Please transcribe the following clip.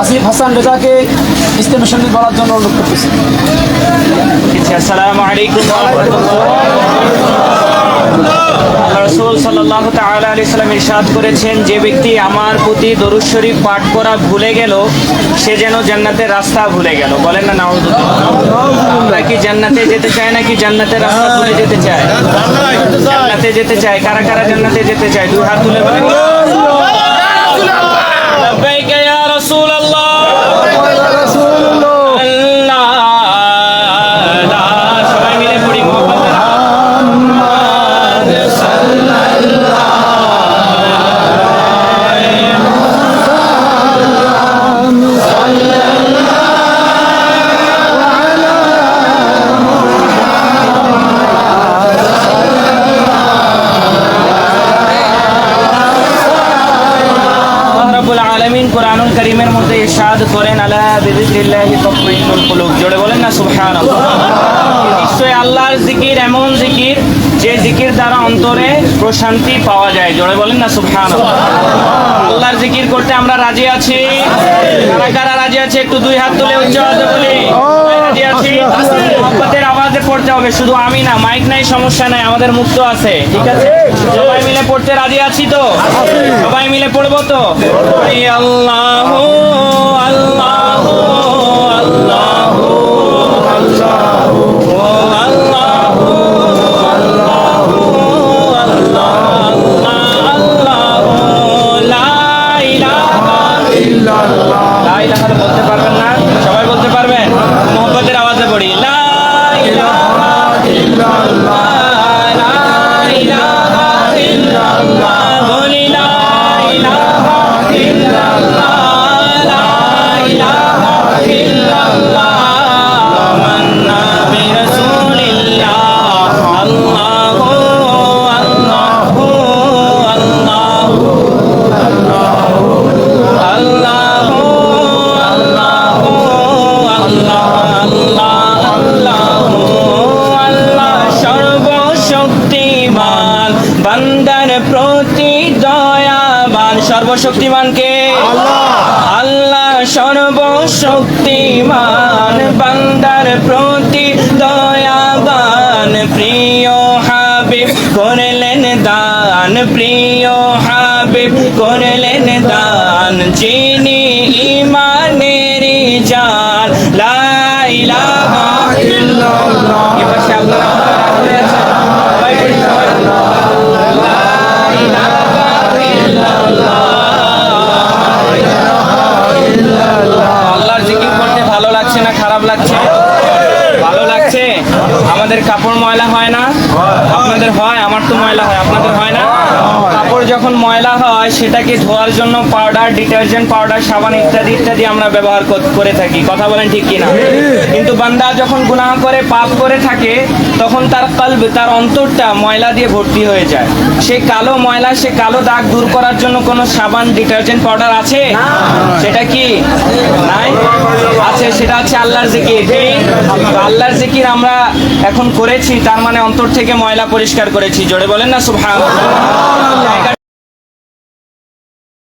আসিফ হাসান রেজাকে ইস্তেমের সঙ্গে বলার জন্য অনুরোধ করতেছি। আসসালামু আলাইকুম ওয়া রাহমাতুল্লাহ। রাসূল সাল্লাল্লাহু তাআলা আলাইহি সাল্লাম ইরশাদ করেছেন, যে ব্যক্তি আমার প্রতি দরুদ শরীফ পাঠ করা ভুলে গেল সে যেন জান্নাতের রাস্তা ভুলে গেল। বলেন না নাউযুবিল্লাহ। আমরা কি জান্নাতে যেতে চাই নাকি জান্নাতের রাস্তা ভুলে যেতে চাই? জান্নাতে যেতে চাই। কারা কারা জান্নাতে যেতে চায়? দুই হাত তুলে বলেন লব্বাইক ইয়া রাসূলুল্লাহ। সবাই মিলে পড়ি কুরআনুল কারীমের মধ্যে ইরশাদ করেন, আলা বিযিকরিল্লাহি তাতমাইন্নুল কুলুব। জোরে বলেন না সুবহানাল্লাহ। নিশ্চয়ই আল্লাহর জিকির এমন জিকির যে জিকির দ্বারা অন্তরে প্রশান্তি পাওয়া যায়। জোরে বলেন না সুবহানাল্লাহ। আল্লাহর জিকির করতে আমরা রাজি আছি? কারা কারা রাজি আছে? একটু দুই হাত তুলে উচ্চ আওয়াজে বলি রাজি আছি। মুহাব্বতের আওয়াজে পড়তে হবে, শুধু আমি না, মাইক নাই সমস্যা নাই, আমাদের মুক্ত আছে, ঠিক আছে? সবাই মিলে পড়তে রাজি আছি তো? সবাই মিলে পড়বো তো? আল্লাহু আল্লাহু আল্লাহু আল্লাহু আল্লাহু আল্লাহু আল্লাহু লা ইলাহা ইল্লাল্লাহ। লা ইলাহা বলতে পারবেন না? সবাই বলতে পারবেন? মুহাব্বতের আওয়াজে পড়ি, লা ইলাহা ইল্লাল্লাহ, লা ইলাহা ইল্লাল্লাহ, বলি লা ইলাহা ইল্লাল্লাহ, লা ইলাহা ইল্লাল্লাহ, আমান্না বিরাসূলিল্লাহ, আল্লাহু আল্লাহু আল্লাহু আল্লাহু আল্লাহু আল্লাহু আল্লাহু আল্লাহ। সর্বশক্তিমান বান্দার প্রতি দয়াবান। সর্বশক্তিমান কে? আল্লাহ। সর্বশক্তিমান বান্দার প্রতি দয়াবান। প্রিয় হাবিব করলেন দান, প্রিয় হাবিব করলেন দান, যিনি ঈমানেরই জান। লা ইলাহা ইল্লাল্লাহ। এবার সে আপনারা সবাই পড়ি, সবাই লা ইলাহা ইল্লাল্লাহ। আল্লাহর জিকির করতে ভালো লাগছে না খারাপ লাগছে? ভালো লাগছে। আমাদের কাপড় ময়লা হয় না? আপনাদের হয়? আমার তো ময়লা হয়, আপনাদের হয় না? কাপড় যখন ময়লা হয় সেটাকে ধোয়ার জন্য পাউডার, ডিটারজেন্ট পাউডার, সাবান ইত্যাদি ইত্যাদি আমরা ব্যবহার করে থাকি। কথা বলেন ঠিক কিনা? কিন্তু বান্দা যখন গুনাহ করে, পাপ করে থাকে, তখন তার কলব, তার অন্তরটা ময়লা দিয়ে ভর্তি হয়ে যায়। সেই কালো ময়লা, সে কালো দাগ দূর করার জন্য কোনো সাবান, ডিটারজেন্ট পাউডার আছে? সেটা কি নাই? আছে, সেটা হচ্ছে আল্লাহর জিকির। আল্লাহর জিকির আমরা এখন করেছি, তার মানে অন্তর থেকে ময়লা পরিষ্কার করেছি। জোরে বলেন না সুবহানাল্লাহ।